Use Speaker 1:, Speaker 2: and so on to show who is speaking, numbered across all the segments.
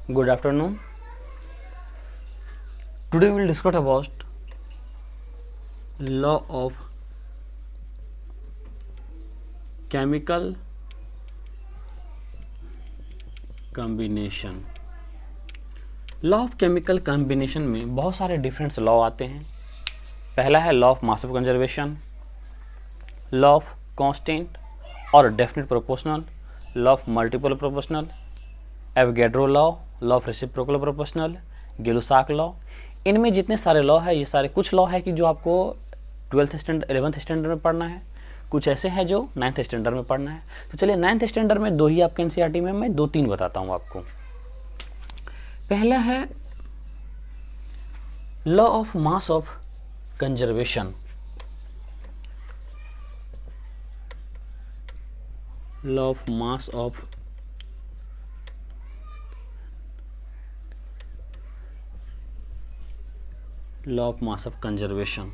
Speaker 1: Good afternoon. Today we will discuss about law of chemical combination. Law of chemical combination में बहुत सारे different law आते हैं. पहला है law of mass of conservation, law of constant और definite proportional, law of multiple proportional, Avogadro law, law of reciprocal proportional, Gay Lussac law. इनमें जितने सारे लॉ है, ये सारे कुछ लॉ है कि जो आपको 12th स्टैंडर्ड 11th स्टैंडर्ड में पढ़ना है, कुछ ऐसे हैं जो 9th स्टैंडर्ड में पढ़ना है. तो चलिए 9th स्टैंडर्ड में 2 ही आपके एनसीईआरटी में मैं 2-3 बताता हूँ आपको. पहला है law of mass of conservation. Law of mass of conservation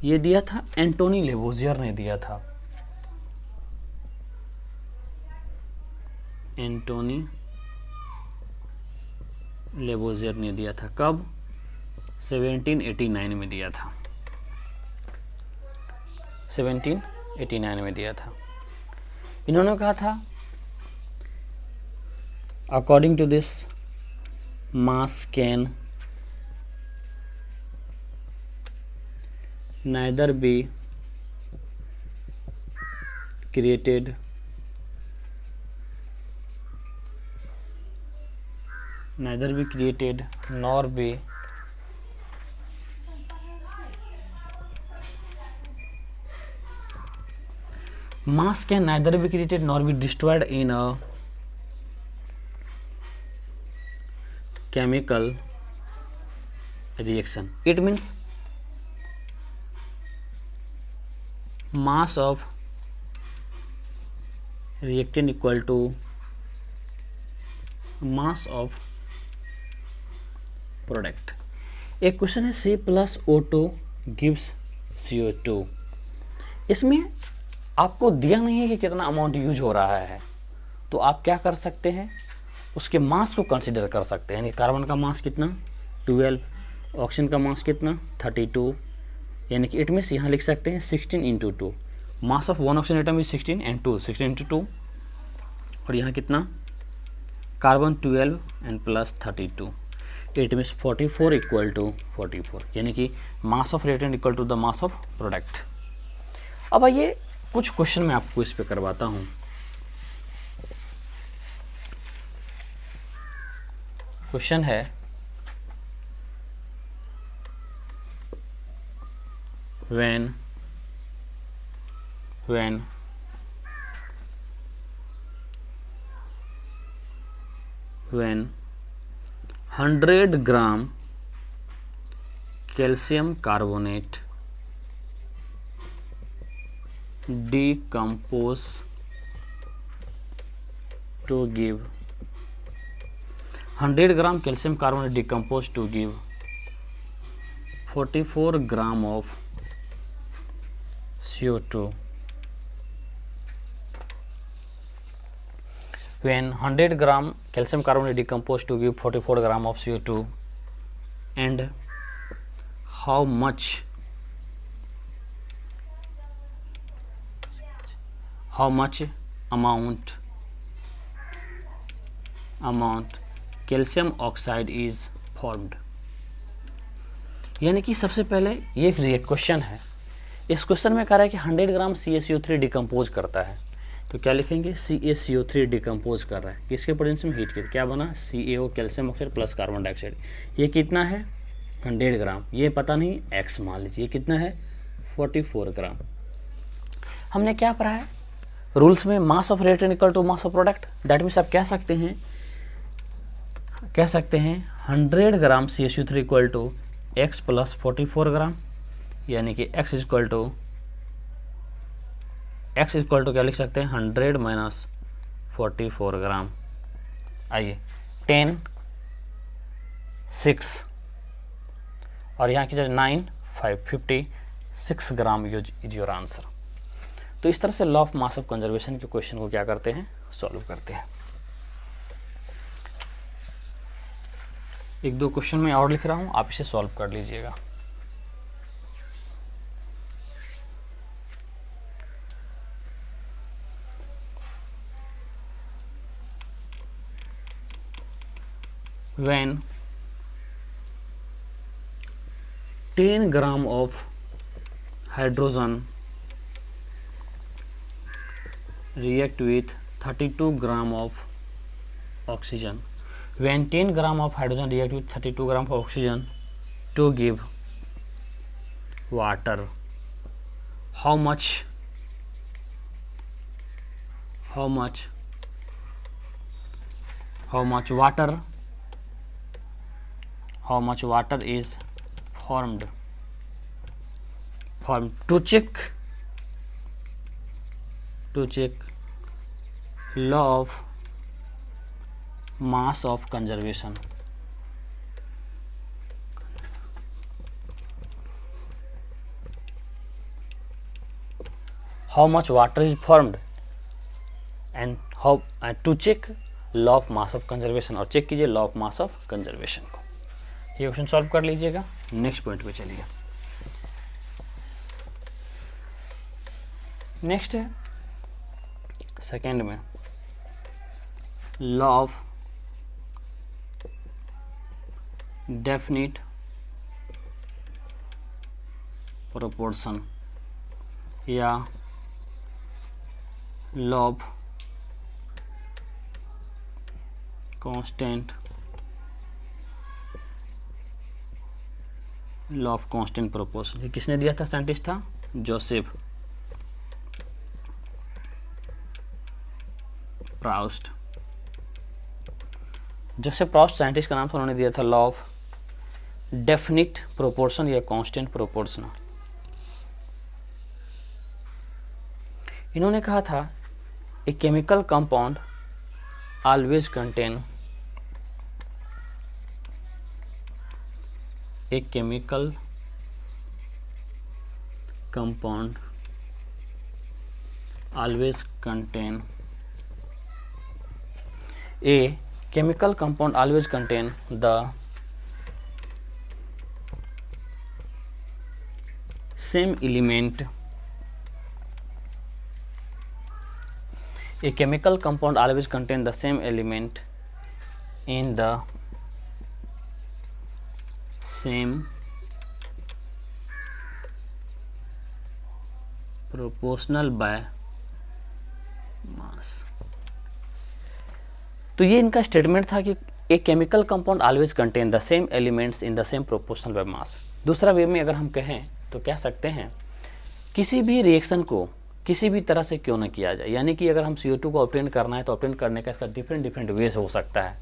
Speaker 1: ये दिया था एंटोनी लेवोजियर ने दिया था. एंटोनी लेवोजियर ने दिया था. कब? 1789 में दिया था. 1789 में दिया था. इन्होंने कहा था according to this mass can neither be created nor be mass can neither be created nor be destroyed in a chemical reaction. It means mass of reactant equal to mass of product. एक question है C+O2 gives CO2. इसमें आपको दिया नहीं है कि कितना amount use हो रहा है, तो आप क्या कर सकते हैं, उसके मास को कंसीडर कर सकते हैं. यानी कार्बन का मास कितना 12, ऑक्सीजन का मास कितना 32, यानी कि इट मीन्स यहाँ लिख सकते हैं 16 × 2. Mass of one oxygen atom is 16 and 2 16 × 2, और यहाँ कितना carbon 12 and plus 32. It means 44 equal to 44, यानी कि mass of reactant equal to the mass of product. अब आइए कुछ क्वेश्चन मैं आपको इस पे करवाता हूँ. क्वेश्चन है when 100 gram calcium carbonate decompose to give 100 gram calcium carbonate decompose to give 44 gram of CO2. When 100 gram calcium carbonate decomposed to give 44 gram of CO2, and how much amount calcium oxide is formed. यानी कि सबसे पहले ये एक question है. इस question में कह रहा है कि 100 ग्राम CaCO3 डिकम्पोज करता है, तो क्या लिखेंगे CaCO3 डिकम्पोज कर रहा है. किसके प्रेजेंस में हीट के, क्या बना CaO calcium oxide plus carbon dioxide. ये कितना है 100 ग्राम, ये पता नहीं x मान लीजिए. ये कितना है 44 ग्राम. हमने क्या पढ़ा है रूल्स में, mass of reactant equal to mass of product. That means आप कह सकते हैं 100 gram CaCO3 equal to x plus 44 gram, यानी कि x इक्वल टू क्या लिख सकते हैं 100 माइनस 44 ग्राम. आइए 10 6 और यहाँ की 9 5 56 ग्राम इज योर आंसर. तो इस तरह से law of mass of conservation के क्वेश्चन को क्या करते हैं, सॉल्व करते हैं. एक दो क्वेश्चन मैं और लिख रहा हूँ, आप इसे सॉल्व कर लीजिएगा। When 10 gram of hydrogen react with 32 gram of oxygen, when 10 gram of hydrogen react with 32 gram of oxygen to give water, how much water is formed to check law of mass of conservation. How much water is formed and how to check law of mass of conservation, और check कीजिए law of mass of conservation को। ये question solve कर लीजिएगा। Next point पे चलिए। Next है second में लॉ ऑफ डेफिनिट प्रोपोर्शन या लॉ ऑफ कांस्टेंट प्रोपोर्शन। ये किसने दिया था? साइंटिस्ट था जोसेफ प्राउस्ट। साइंटिस्ट का नाम था, उन्होंने दिया था लॉ ऑफ डेफिनिट प्रोपोर्शन या कांस्टेंट प्रोपोर्शन। इन्होंने कहा था a chemical compound always contain a chemical compound always contain the same element. A chemical compound always contain the same element in the same proportional by mass। तो ये इनका statement था कि एक chemical compound always contain the same elements in the same proportional by mass. दूसरा वे में अगर हम कहें तो कह सकते हैं किसी भी रिएक्शन को किसी भी तरह से क्यों न किया जाए, यानी कि अगर हम CO2 को ऑब्टेन करना है तो ऑब्टेन करने का इसका डिफरेंट वेज हो सकता है,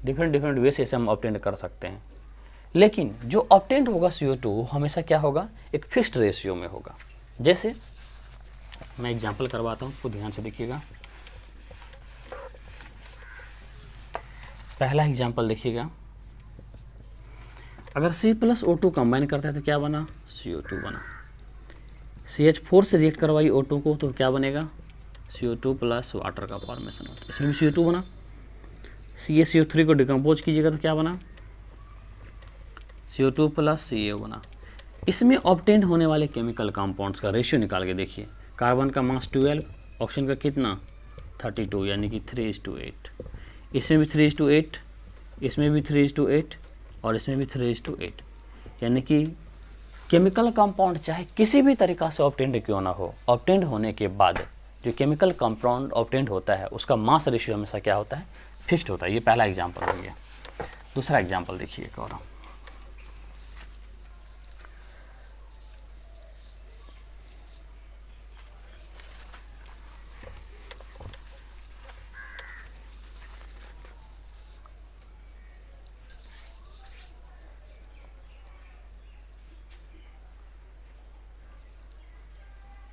Speaker 1: डिफरेंट वे से हम ऑब्टेन कर सकते हैं। लेकिन जो ऑब्टेन होगा CO2 वो हमेशा क्या होगा? एक फिक्स्ड रेशियो में होगा। जैसे मैं एग्जांपल करवाता हूँ, आपको ध्यान से देखिएगा। पहला एग्जांपल देखिएगा, अगर C+O2 कंबाइन करता है तो क्या बना? CO2 बना। CH4 से रिएक्ट करवाई O2 को तो क्या बनेगा? CO2 प्लस वाटर का फॉर्मेशन होता है, इसमें भी CO2 बना। CaCO3 को डिकम्पोज कीजिएगा तो क्या बना? CO2 प्लस CaO बना। इसमें ऑब्टेन होने वाले केमिकल कंपाउंड्स का रेशियो निकाल के देखिए। कार्बन का मास 12, ऑक्सीजन का कितना? 32, यानी कि 3:8। इसमें भी 3:8, इसमें भी 3:8 और इसमें भी 3:8, यानी कि केमिकल कंपाउंड चाहे किसी भी तरीक़ा से ऑब्टेंड क्यों ना हो, ऑब्टेंड होने के बाद जो केमिकल कंपाउंड ऑब्टेंड होता है उसका मास रेशियो हमेशा क्या होता है? फिक्स्ड होता है। ये पहला एग्जांपल हो गया। दूसरा एग्जांपल देखिए एक और।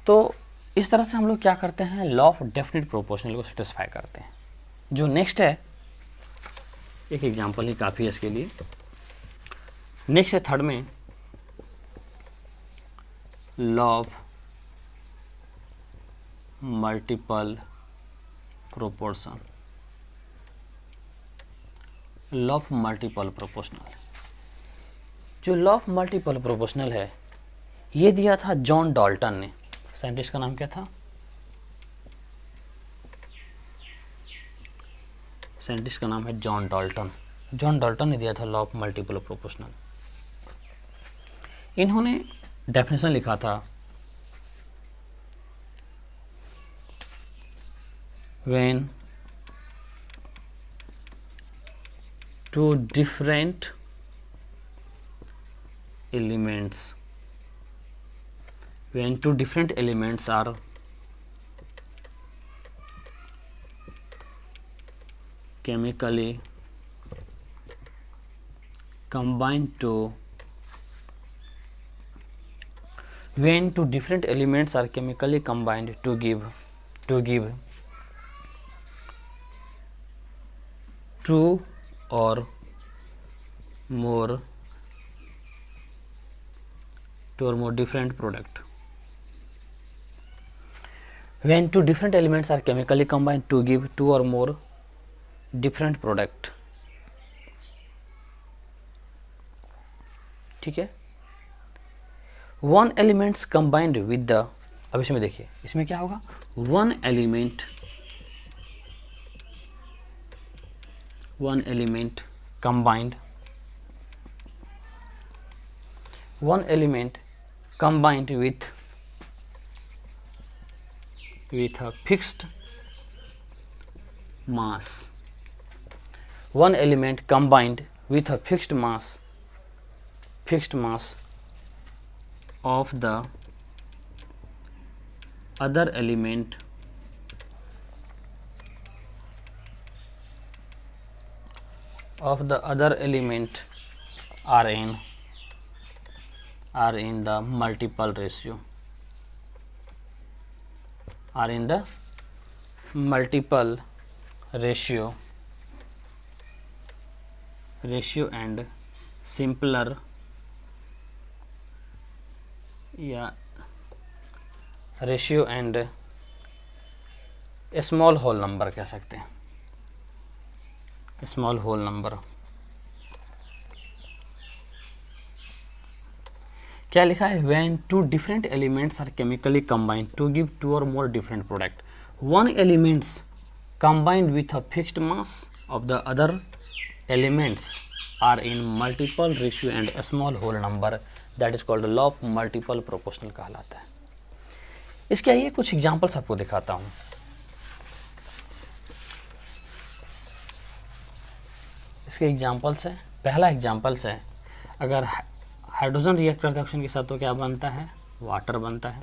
Speaker 1: तो इस तरह से हम लोग क्या करते हैं? लॉ ऑफ डेफिनिट प्रोपोर्शनल को सेटिस्फाई करते हैं। जो नेक्स्ट है, एक एग्जांपल ही काफ़ी है इसके लिए। नेक्स्ट है थर्ड में law of multiple proportion law of multiple proportional. जो लॉ ऑफ मल्टीपल प्रोपोर्शनल है ये दिया था जॉन डाल्टन ने। साइंटिस्ट का नाम क्या था? साइंटिस्ट का नाम है जॉन डाल्टन। जॉन डाल्टन ने दिया था लॉ ऑफ मल्टीपल प्रोपोर्शनल। इन्होंने डेफिनेशन लिखा था, when two different elements are chemically combined to give two or more different product. When two different elements are chemically combined to give two or more different product. ठीक है। One elements combined with the, अब इसमें देखिए इसमें क्या होगा, one element combined with a fixed mass. One element combined with a fixed mass of the other element are in the multiple ratio. And simpler ratio and small whole number कह सकते हैं, small whole number. क्या लिखा है, when two different elements are chemically combined to give two और more different product, one elements combined with a fixed mass of the other elements are in multiple ratio and small whole number, that is called law of multiple proportional कहलाता है। इसके आइए कुछ examples आपको दिखाता हूं। इसके एग्जांपल्स है, पहला एग्जांपल्स है, अगर हाइड्रोजन रिएक्ट करता है ऑक्सीजन के साथ तो क्या बनता है, वाटर बनता है।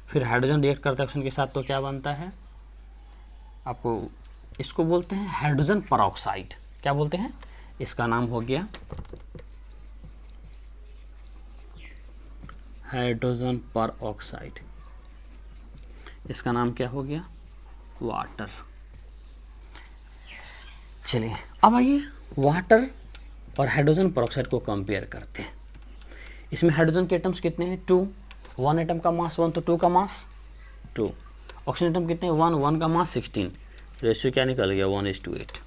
Speaker 1: फिर हाइड्रोजन रिएक्ट करता है ऑक्सीजन के साथ तो क्या बनता है, आपको इसको बोलते हैं हाइड्रोजन परऑक्साइड। क्या बोलते हैं, इसका नाम हो गया हाइड्रोजन परऑक्साइड, इसका नाम क्या हो गया, वाटर। चलिए अब आइए वाटर और हाइड्रोजन परऑक्साइड को कंपेयर करते हैं। इसमें हाइड्रोजन के एटम्स कितने हैं, 2, 1 एटम का मास 1 तो 2 का मास 2। ऑक्सीजन एटम कितने हैं, 1, 1 का मास 16। रेशियो क्या निकल गया, 1:8।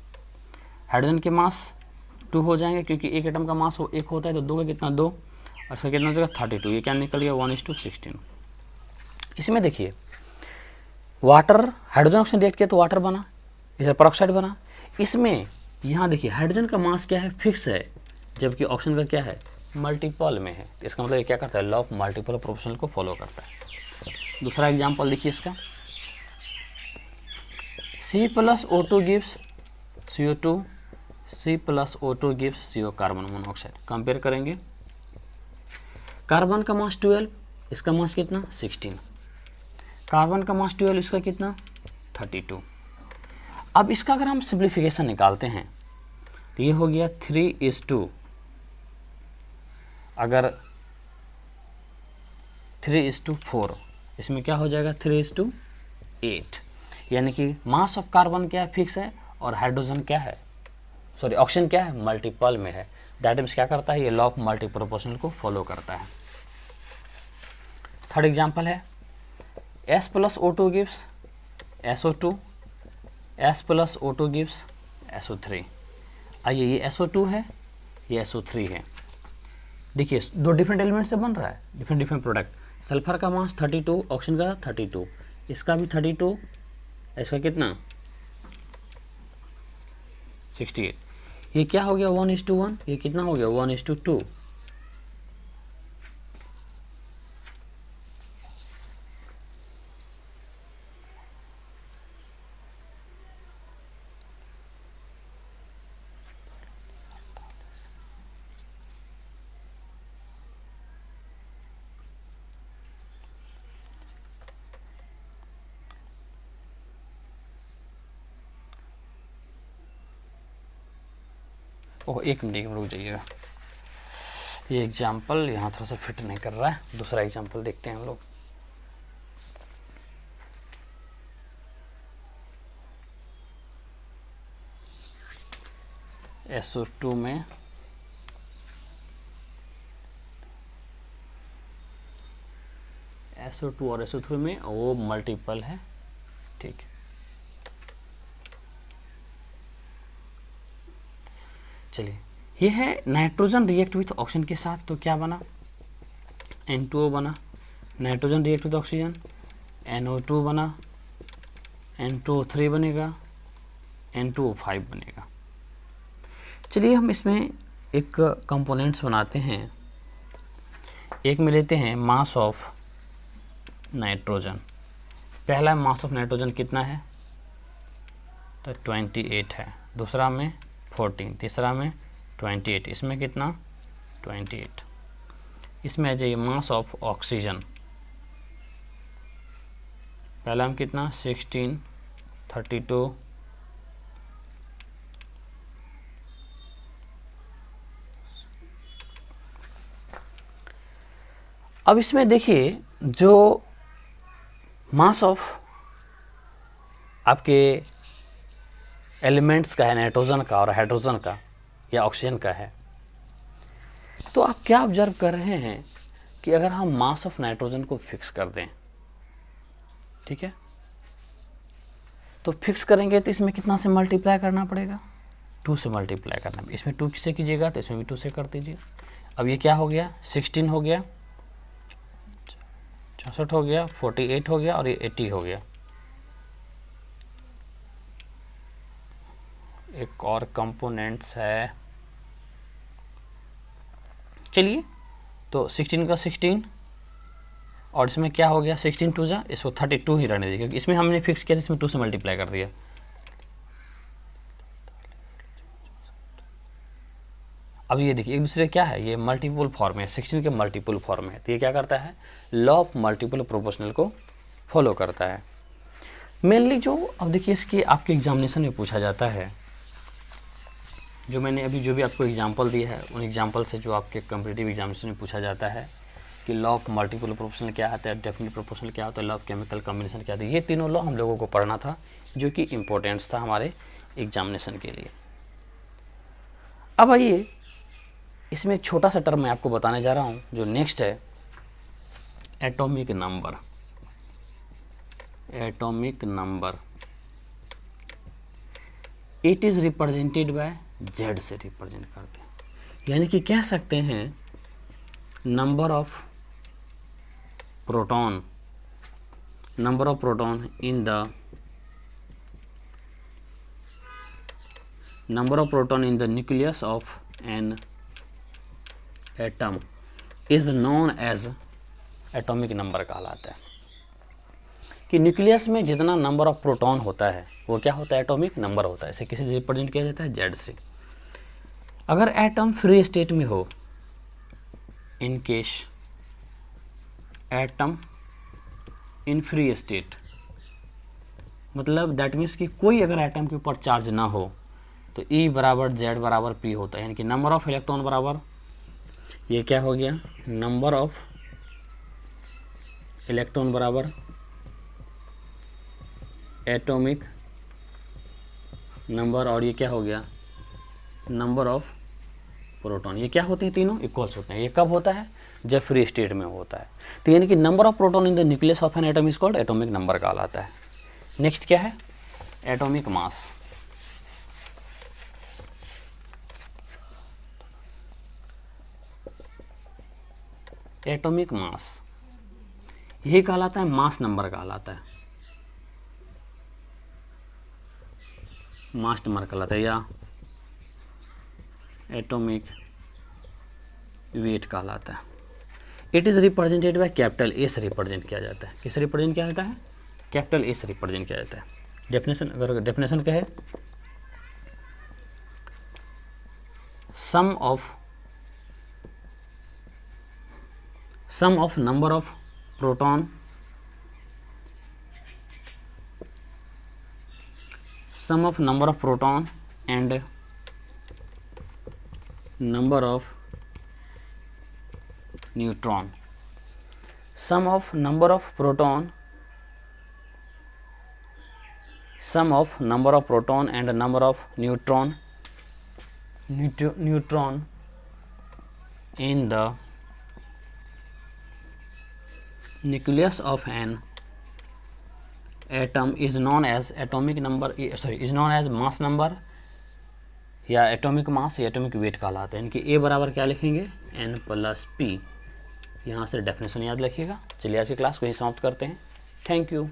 Speaker 1: हाइड्रोजन के मास 2 हो जाएंगे क्योंकि एक एटम का मास 1 होता है, तो 2 का कितना 2, और इसका कितना हो जाएगा 32। ये क्या निकल गया, 1:16। इसमें देखिए वाटर, हाइड्रोजन ऑक्सीजन रिएक्ट किया तो वाटर बना, इधर परऑक्साइड बना। इसमें यहाँ देखिए हाइड्रोजन का मास क्या है, फिक्स है, जबकि ऑक्सीजन का क्या है, मल्टीपल में है। इसका मतलब ये क्या करता है, लॉ ऑफ मल्टीपल प्रोपोर्शनल को फॉलो करता है। दूसरा एग्जांपल देखिए इसका, C+O2 gives CO2, C+O2 gives CO, carbon monoxide. Compare करेंगे, कार्बन का मास 12, इसका मास कितना 16, कार्बन का मास 12, इसका कितना 32। अब इसका अगर हम सिंप्लीफिकेशन निकालते हैं तो ये हो गया 3:2। अगर 3:4, इसमें क्या हो जाएगा 3:8, यानी कि मास ऑफ कार्बन क्या है, फिक्स है, और हाइड्रोजन क्या है, सॉरी ऑक्सीजन क्या है, मल्टीपल में है। दैट मीन्स क्या करता है, ये लॉ ऑफ मल्टी प्रोपोर्शनल को फॉलो करता है। थर्ड एग्जांपल है S+O2 gives SO2, S+O2 gives SO3। आइए, ये SO2 है, ये SO3 है। देखिए, दो डिफरेंट एलिमेंट से बन रहा है, डिफरेंट डिफरेंट प्रोडक्ट। सल्फर का मास 32, ऑक्सीजन का 32, इसका भी 32, इसका कितना 68। ये क्या हो गया 1:1, ये कितना हो गया 1:2। ओह, एक मिनट रुक जाइएगा, ये एग्जाम्पल यहाँ थोड़ा सा फिट नहीं कर रहा है, दूसरा एग्जाम्पल देखते हैं हम लोग। SO2 में SO2 और SO3 में वो मल्टीपल है, ठीक। चलिए, ये है नाइट्रोजन रिएक्ट विथ ऑक्सीजन के साथ, तो क्या बना N2O बना, nitrogen react with oxygen NO2 बना, N2O3 बनेगा, N2O5 बनेगा। चलिए, हम इसमें एक कंपोनेंट्स बनाते हैं। एक में लेते हैं मास ऑफ नाइट्रोजन। पहला मास ऑफ नाइट्रोजन कितना है, तो 28 है, दूसरा में 14, तीसरा में 28, इसमें कितना 28। इसमें आ जाइए मास ऑफ ऑक्सीजन, पहला में कितना 16, 32, अब इसमें देखिए जो मास ऑफ आपके एलिमेंट्स का है, नाइट्रोजन का और हाइड्रोजन का या ऑक्सीजन का है, तो आप क्या ऑब्जर्व कर रहे हैं कि अगर हम मास ऑफ नाइट्रोजन को फिक्स कर दें, ठीक है, तो फिक्स करेंगे तो इसमें कितना से मल्टीप्लाई करना पड़ेगा, 2 से मल्टीप्लाई करना है। इसमें 2 से कीजिएगा तो इसमें भी 2 से कर दीजिए। अब ये क्या हो गया 16 हो गया, 64 हो गया, 48 हो गया और ये 80 हो गया। एक और कंपोनेंट्स है, चलिए, तो 16 का 16 और इसमें क्या हो गया 16 2 जा, इसको 32 ही रहने दीजिए क्योंकि इसमें हमने फिक्स किया, इसमें 2 से मल्टीप्लाई कर दिया। अब ये देखिए एक दूसरे क्या है, ये मल्टीपल फॉर्म है, 16 के मल्टीपल फॉर्म है, तो ये क्या करता है लॉ ऑफ मल्टीपल प्रोपोर्शनल को फॉलो करता है मेनली। जो अब देखिए इसकी आपके एग्जामिनेशन में पूछा जाता है, जो मैंने अभी जो भी आपको एग्जांपल दिया है उन एग्जांपल से जो आपके कॉम्पिटिटिव एग्जामिनेशन में पूछा जाता है कि लॉ ऑफ मल्टीपल प्रोपोर्शनल क्या होता है, डेफिनेट प्रोपोर्शनल क्या होता है, लॉ ऑफ केमिकल कॉम्बिनेशन क्या होता है, ये तीनों लॉ हम लोगों को पढ़ना था जो कि इम्पोर्टेंट्स था हमारे एग्जामिनेशन के लिए। अब आइए इसमें एक छोटा सा टर्म मैं आपको बताने जा रहा हूँ जो नेक्स्ट है atomic number. Atomic number it is represented by Z से रिप्रेजेंट करते हैं, यानी कि कह सकते हैं number of proton in the nucleus of an atom is known as atomic number कहलाता है। कि न्यूक्लियस में जितना नंबर ऑफ प्रोटॉन होता है वो क्या होता है एटॉमिक नंबर होता है। इसे किसी से रिप्रेजेंट किया जाता है Z से। अगर एटम फ्री स्टेट में हो, in case atom in free state, मतलब दैट मीन्स कि कोई अगर एटम के ऊपर चार्ज ना हो तो E बराबर Z बराबर P होता है, यानी कि नंबर ऑफ इलेक्ट्रॉन बराबर ये क्या हो गया नंबर ऑफ इलेक्ट्रॉन बराबर एटॉमिक नंबर और ये क्या हो गया नंबर ऑफ प्रोटॉन। ये क्या होते हैं तीनों इक्वल्स होते हैं। ये कब होता है जब फ्री स्टेट में होता है। तो यानी कि number of proton in the nucleus of an atom is called atomic number कहलाता है। नेक्स्ट क्या है एटॉमिक मास। एटॉमिक मास, यही कहलाता है मास नंबर कहलाता है, मास नंबर कहलाता है या एटॉमिक वेट कहलाता है। It is represented by capital A से रिप्रेजेंट किया जाता है। किससे रिप्रेजेंट किया जाता है? कैपिटल ए से रिप्रेजेंट किया जाता है। डेफिनेशन, अगर डेफिनेशन कहे, sum of number of proton, sum of number of proton and number of neutron, sum of number of proton, sum of number of proton and number of neutron in the nucleus of an atom is known as atomic number, sorry is known as mass number या atomic mass या atomic wait कहलाते हैं। इनकी ए बराबर क्या लिखेंगे? n+p। यहाँ से डेफिनेशन याद रखिएगा। चलिए आज की क्लास को ही समाप्त करते हैं। Thank you.